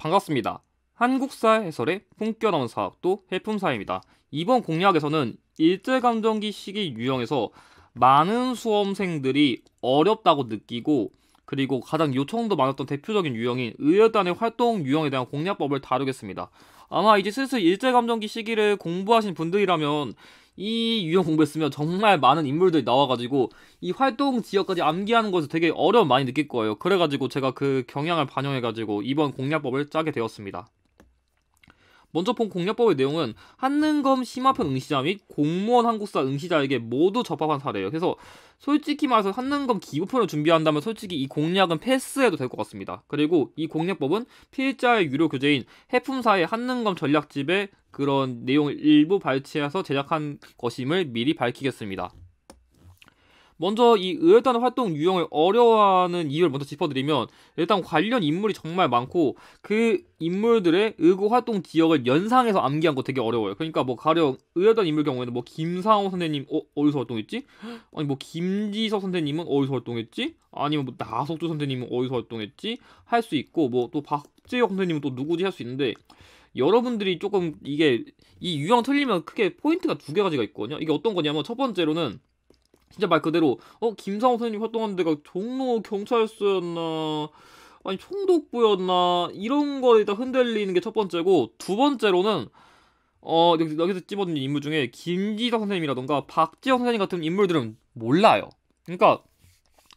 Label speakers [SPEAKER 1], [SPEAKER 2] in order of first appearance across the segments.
[SPEAKER 1] 반갑습니다. 한국사 해설의 품격넘는 사학도 해품사입니다. 이번 공략에서는 일제감정기 시기 유형에서 많은 수험생들이 어렵다고 느끼고 그리고 가장 요청도 많았던 대표적인 유형인 의열단의 활동 유형에 대한 공략법을 다루겠습니다. 아마 이제 슬슬 일제감정기 시기를 공부하신 분들이라면 이 유형 공부했으면 정말 많은 인물들이 나와가지고 이 활동 지역까지 암기하는 것에 되게 어려움 많이 느낄 거예요. 그래가지고 제가 그 경향을 반영해가지고 이번 공략법을 짜게 되었습니다. 먼저 본 공략법의 내용은 한능검 심화편 응시자 및 공무원 한국사 응시자에게 모두 접합한 사례예요. 그래서 솔직히 말해서 한능검 기부편을 준비한다면 솔직히 이 공략은 패스해도 될 것 같습니다. 그리고 이 공략법은 필자의 유료 교재인 해품사의 한능검 전략집에 그런 내용을 일부 발췌해서 제작한 것임을 미리 밝히겠습니다. 먼저 이 의열단 활동 유형을 어려워하는 이유를 먼저 짚어드리면 일단 관련 인물이 정말 많고 그 인물들의 의고 활동 지역을 연상해서 암기한 거 되게 어려워요. 그러니까 뭐 가령 의열단 인물 경우에는 뭐 김상호 선생님 어디서 활동했지? 아니 뭐 김지서 선생님은 어디서 활동했지? 아니면 뭐 나석주 선생님은 어디서 활동했지? 할 수 있고 뭐 또 박재혁 선생님은 또 누구지 할 수 있는데 여러분들이 조금 이게 이 유형 틀리면 크게 포인트가 두 가지가 있거든요. 이게 어떤 거냐면 첫 번째로는 진짜 말 그대로 김상호 선생님 활동하는 데가 종로 경찰서였나 아니 총독부였나 이런 거에 일단 흔들리는 게 첫 번째고, 두 번째로는 여기서 찝어둔 인물 중에 김지성 선생님이라던가 박지영 선생님 같은 인물들은 몰라요. 그러니까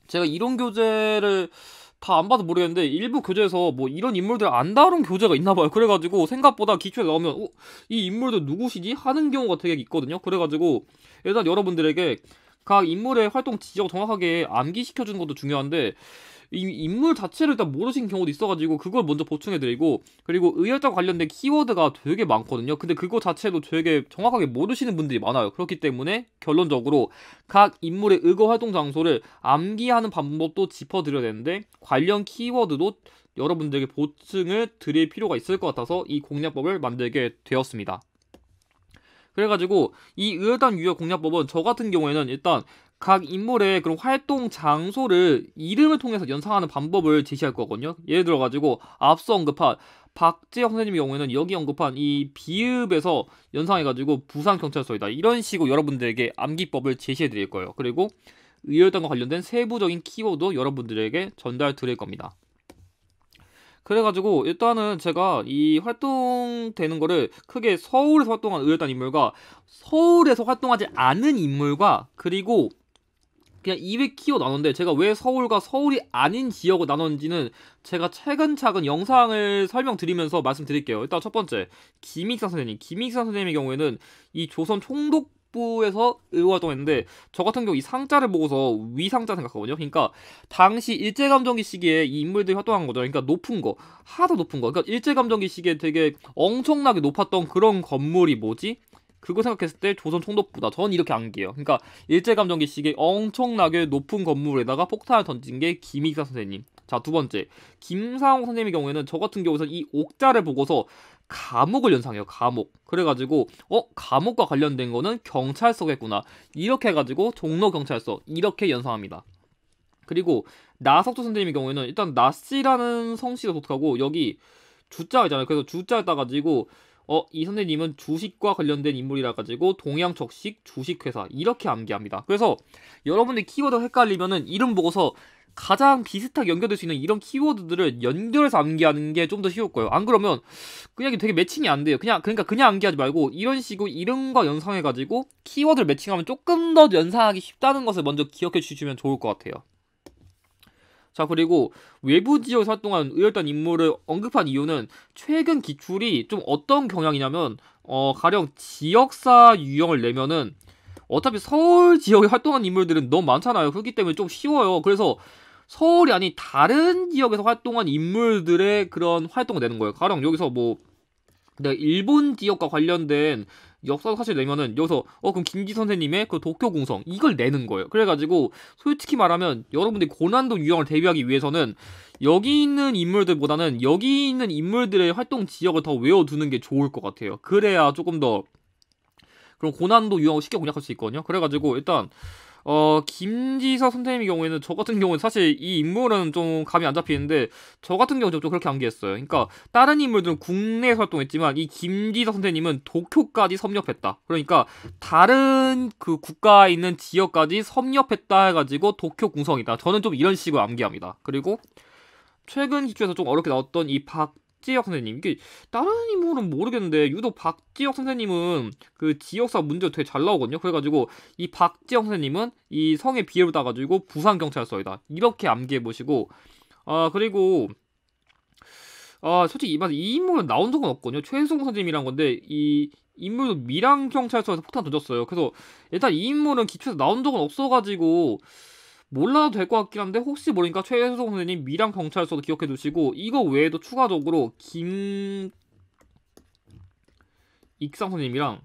[SPEAKER 1] 제가 이론 교재를 다 안 봐도 모르겠는데 일부 교재에서 뭐 이런 인물들 안 다룬 교재가 있나봐요. 그래가지고 생각보다 기초에 나오면 이 인물들 누구시지? 하는 경우가 되게 있거든요. 그래가지고 일단 여러분들에게 각 인물의 활동 지역 정확하게 암기시켜주는 것도 중요한데 이 인물 자체를 일단 모르신 경우도 있어가지고 그걸 먼저 보충해드리고, 그리고 의열단 관련된 키워드가 되게 많거든요. 근데 그거 자체도 되게 정확하게 모르시는 분들이 많아요. 그렇기 때문에 결론적으로 각 인물의 의거 활동 장소를 암기하는 방법도 짚어드려야 되는데 관련 키워드도 여러분들에게 보충을 드릴 필요가 있을 것 같아서 이 공략법을 만들게 되었습니다. 그래가지고 이 의열단 유형 공략법은 저 같은 경우에는 일단 각 인물의 그런 활동 장소를 이름을 통해서 연상하는 방법을 제시할 거거든요. 예를 들어가지고 앞서 언급한 박재혁 선생님의 경우에는 여기 언급한 이 비읍에서 연상해가지고 부산경찰서이다 이런 식으로 여러분들에게 암기법을 제시해 드릴 거예요. 그리고 의열단과 관련된 세부적인 키워드 여러분들에게 전달 드릴 겁니다. 그래가지고 일단은 제가 이 활동되는 거를 크게 서울에서 활동한 의열단 인물과 서울에서 활동하지 않은 인물과 그리고 그냥 200 키워 나눴는데, 제가 왜 서울과 서울이 아닌 지역을 나눴는지는 제가 차근차근 영상을 설명드리면서 말씀드릴게요. 일단 첫 번째 김익상 선생님의 경우에는 이 조선 총독부에서 의호 활동했는데 저 같은 경우 이 상자를 보고서 위상자 생각하거든요. 그러니까 당시 일제감정기 시기에 이 인물들이 활동한 거죠. 그러니까 높은 거, 하도 높은 거. 그러니까 일제감정기 시기에 되게 엄청나게 높았던 그런 건물이 뭐지? 그거 생각했을 때 조선 총독부다. 전 이렇게 암기해요. 그러니까 일제감정기 시기에 엄청나게 높은 건물에다가 폭탄을 던진 게 김익사 선생님. 자, 두 번째 김상홍 선생님의 경우에는 저 같은 경우에는 이 옥자를 보고서 감옥을 연상해요. 감옥. 그래가지고 감옥과 관련된 거는 경찰서겠구나 이렇게 해가지고 종로경찰서 이렇게 연상합니다. 그리고 나석조 선생님의 경우에는 일단 나씨라는 성씨가 독특하고 여기 주자가 있잖아요. 그래서 주자를 따가지고 이 선생님은 주식과 관련된 인물이라 가지고 동양적식 주식회사 이렇게 암기합니다. 그래서 여러분들 키워드 헷갈리면은 이름 보고서 가장 비슷하게 연결될 수 있는 이런 키워드들을 연결해서 암기하는 게 좀 더 쉬울 거예요. 안 그러면 그냥 되게 매칭이 안 돼요. 그러니까 그냥 암기하지 말고 이런 식으로 이름과 연상해가지고 키워드를 매칭하면 조금 더 연상하기 쉽다는 것을 먼저 기억해 주시면 좋을 것 같아요. 자, 그리고 외부 지역에서 활동한 의열단 인물을 언급한 이유는 최근 기출이 좀 어떤 경향이냐면 가령 지역사 유형을 내면은 어차피 서울 지역에 활동한 인물들은 너무 많잖아요. 그렇기 때문에 좀 쉬워요. 그래서 서울이 아닌 다른 지역에서 활동한 인물들의 그런 활동을 내는 거예요. 가령 여기서 뭐 내가 일본 지역과 관련된 역사 사실 내면은 여기서 그럼 김지 선생님의 그 도쿄궁성 이걸 내는 거예요. 그래가지고 솔직히 말하면 여러분들이 고난도 유형을 대비하기 위해서는 여기 있는 인물들보다는 여기 있는 인물들의 활동 지역을 더 외워두는 게 좋을 것 같아요. 그래야 조금 더 그런 고난도 유형을 쉽게 공략할 수 있거든요. 그래가지고 일단 김지서 선생님의 경우에는 저 같은 경우는 사실 이 인물은 좀 감이 안 잡히는데 저 같은 경우는 좀 그렇게 암기했어요. 그러니까 다른 인물들은 국내에서 활동했지만 이 김지서 선생님은 도쿄까지 섭렵했다. 그러니까 다른 그 국가에 있는 지역까지 섭렵했다 해가지고 도쿄 궁성이다. 저는 좀 이런 식으로 암기합니다. 그리고 최근 기초에서 좀 어렵게 나왔던 이 박지혁 선생님, 이게 다른 인물은 모르겠는데 유독 박지혁 선생님은 그 지역사 문제 되게 잘 나오거든요. 그래가지고 이 박지혁 선생님은 이 성의 비애로 따가지고 부산경찰서이다, 이렇게 암기해 보시고, 그리고 솔직히 이 인물은 나온 적은 없거든요. 최수봉 선생님이란 건데 이 인물도 밀양경찰서에서 폭탄 던졌어요. 그래서 일단 이 인물은 기초에서 나온 적은 없어가지고 몰라도 될 것 같긴 한데, 혹시 모르니까 최혜성 선생님 미랑 경찰서도 기억해 두시고, 이거 외에도 추가적으로 김익상 선생님이랑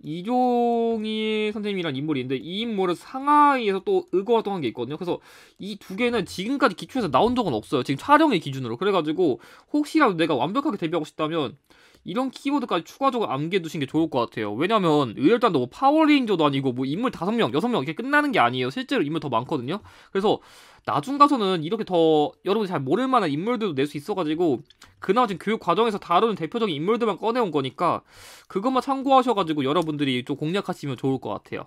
[SPEAKER 1] 이종희 선생님이란 인물이 있는데, 이 인물은 상하이에서 또 의거 활동한 게 있거든요. 그래서 이 두 개는 지금까지 기초에서 나온 적은 없어요, 지금 촬영의 기준으로. 그래가지고 혹시라도 내가 완벽하게 데뷔하고 싶다면 이런 키워드까지 추가적으로 암기해 두신 게 좋을 것 같아요. 왜냐면 의열단도 뭐 파워레인저도 아니고 뭐 인물 5명, 6명 이렇게 끝나는 게 아니에요. 실제로 인물 더 많거든요. 그래서 나중 가서는 이렇게 더 여러분이 잘 모를 만한 인물들도 낼 수 있어가지고, 그나마 지금 교육 과정에서 다루는 대표적인 인물들만 꺼내온 거니까 그것만 참고하셔가지고 여러분들이 좀 공략하시면 좋을 것 같아요.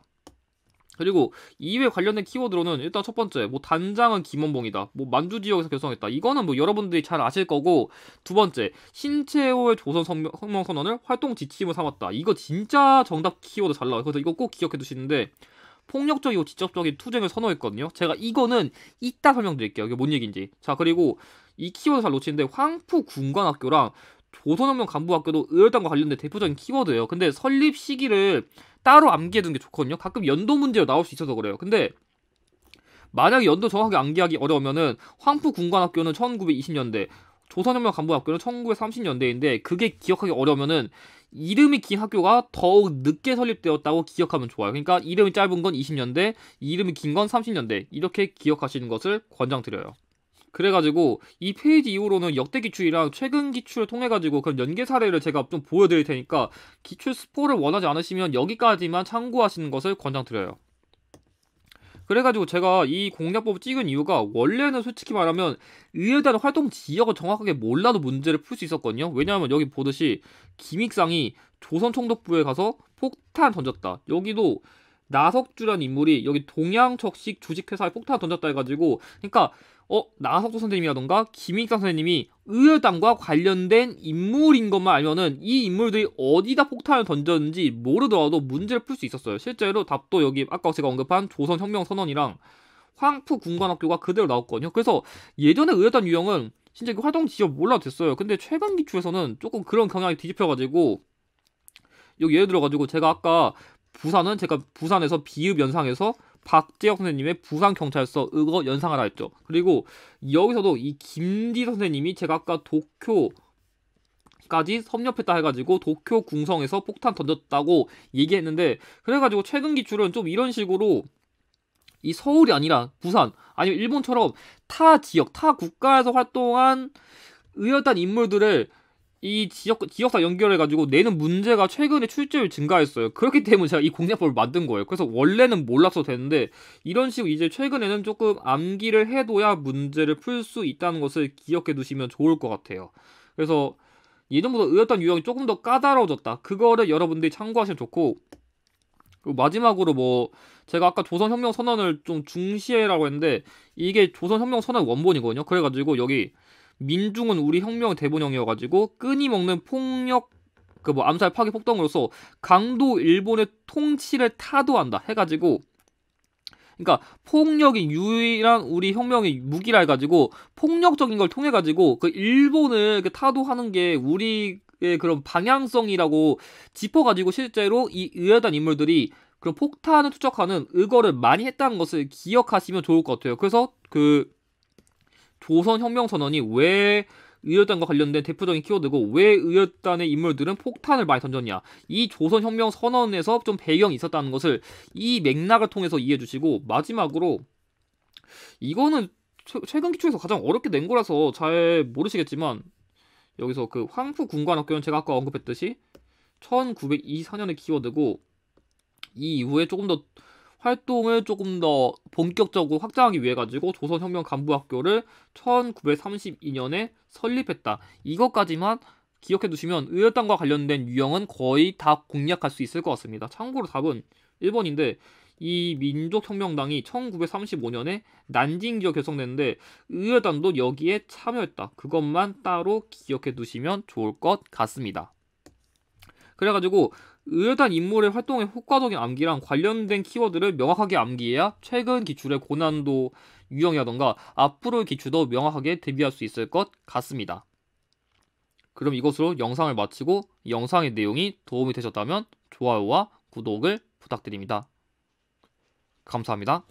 [SPEAKER 1] 그리고 이외 관련된 키워드로는 일단 첫 번째, 뭐 단장은 김원봉이다, 뭐 만주 지역에서 결성했다, 이거는 뭐 여러분들이 잘 아실 거고, 두 번째, 신채호의 조선 혁명 선언을 활동 지침으로 삼았다, 이거 진짜 정답 키워드 잘 나와요. 그래서 이거 꼭 기억해 두시는데, 폭력적이고 직접적인 투쟁을 선호했거든요. 제가 이거는 이따 설명드릴게요, 이게 뭔 얘기인지. 자, 그리고 이 키워드 잘 놓치는데, 황푸 군관학교랑 조선혁명 간부학교도 의열단과 관련된 대표적인 키워드예요. 근데 설립 시기를 따로 암기해두는 게 좋거든요. 가끔 연도 문제로 나올 수 있어서 그래요. 근데 만약에 연도 정확하게 암기하기 어려우면은 황푸 군관학교는 1920년대, 조선혁명 간부학교는 1930년대인데 그게 기억하기 어려우면은 이름이 긴 학교가 더욱 늦게 설립되었다고 기억하면 좋아요. 그러니까 이름이 짧은 건 20년대, 이름이 긴 건 30년대, 이렇게 기억하시는 것을 권장드려요. 그래가지고 이 페이지 이후로는 역대 기출이랑 최근 기출을 통해가지고 그런 연계 사례를 제가 좀 보여드릴 테니까, 기출 스포를 원하지 않으시면 여기까지만 참고하시는 것을 권장드려요. 그래가지고 제가 이 공략법을 찍은 이유가, 원래는 솔직히 말하면 의열단 활동 지역을 정확하게 몰라도 문제를 풀 수 있었거든요. 왜냐하면 여기 보듯이 김익상이 조선총독부에 가서 폭탄 던졌다, 여기도 나석주란 인물이 여기 동양적식 주식회사에 폭탄 던졌다 해가지고, 그러니까 나석주 선생님이라던가 김익상 선생님이 의열단과 관련된 인물인 것만 알면은 이 인물들이 어디다 폭탄을 던졌는지 모르더라도 문제를 풀 수 있었어요. 실제로 답도 여기 아까 제가 언급한 조선혁명선언이랑 황푸 군관학교가 그대로 나왔거든요. 그래서 예전에 의열단 유형은 진짜 그 활동 지역 몰라도 됐어요. 근데 최근 기출에서는 조금 그런 경향이 뒤집혀가지고, 여기 예를 들어가지고 제가 아까 부산은 제가 부산에서 비읍 연상해서 박재혁 선생님의 부산경찰서 의거 연상하라 했죠. 그리고 여기서도 이 김지 선생님이 제가 아까 도쿄까지 섭렵했다 해가지고 도쿄 궁성에서 폭탄 던졌다고 얘기했는데, 그래가지고 최근 기출은 좀 이런 식으로 이 서울이 아니라 부산, 아니면 일본처럼 타 지역, 타 국가에서 활동한 의열단 인물들을 이 지역사 연결해가지고 내는 문제가 최근에 출제율 증가했어요. 그렇기 때문에 제가 이 공략법을 만든 거예요. 그래서 원래는 몰랐어도 되는데, 이런 식으로 이제 최근에는 조금 암기를 해둬야 문제를 풀 수 있다는 것을 기억해 두시면 좋을 것 같아요. 그래서 예전보다 의열단 유형이 조금 더 까다로워졌다, 그거를 여러분들이 참고하시면 좋고, 그리고 마지막으로 뭐 제가 아까 조선혁명 선언을 좀 중시해라고 했는데, 이게 조선혁명 선언 원본이거든요. 그래가지고 여기 민중은 우리 혁명의 대본령이어가지고 끊임없는 폭력, 그 뭐 암살 파괴 폭동으로서 강도 일본의 통치를 타도한다 해가지고, 그러니까 폭력이 유일한 우리 혁명의 무기라 해가지고 폭력적인 걸 통해 가지고 그 일본을 타도하는 게 우리의 그런 방향성이라고 짚어가지고, 실제로 이 의열단 인물들이 그런 폭탄을 투척하는 의거를 많이 했다는 것을 기억하시면 좋을 것 같아요. 그래서 그 조선혁명선언이 왜 의열단과 관련된 대표적인 키워드고, 왜 의열단의 인물들은 폭탄을 많이 던졌냐, 이 조선혁명선언에서 좀 배경이 있었다는 것을 이 맥락을 통해서 이해해 주시고, 마지막으로 이거는 최근 기출에서 가장 어렵게 낸 거라서 잘 모르시겠지만, 여기서 그 황푸 군관학교는 제가 아까 언급했듯이 1924년의 키워드고, 이 이후에 조금 더 활동을 조금 더 본격적으로 확장하기 위해 가지고 조선혁명간부학교를 1932년에 설립했다. 이것까지만 기억해 두시면 의열단과 관련된 유형은 거의 다 공략할 수 있을 것 같습니다. 참고로 답은 1번인데 이 민족혁명당이 1935년에 난징 지역 결성됐는데 의열단도 여기에 참여했다. 그것만 따로 기억해 두시면 좋을 것 같습니다. 그래가지고 의열단 인물의 활동의 효과적인 암기랑 관련된 키워드를 명확하게 암기해야 최근 기출의 고난도 유형이라던가 앞으로의 기출도 명확하게 대비할 수 있을 것 같습니다. 그럼 이것으로 영상을 마치고 영상의 내용이 도움이 되셨다면 좋아요와 구독을 부탁드립니다. 감사합니다.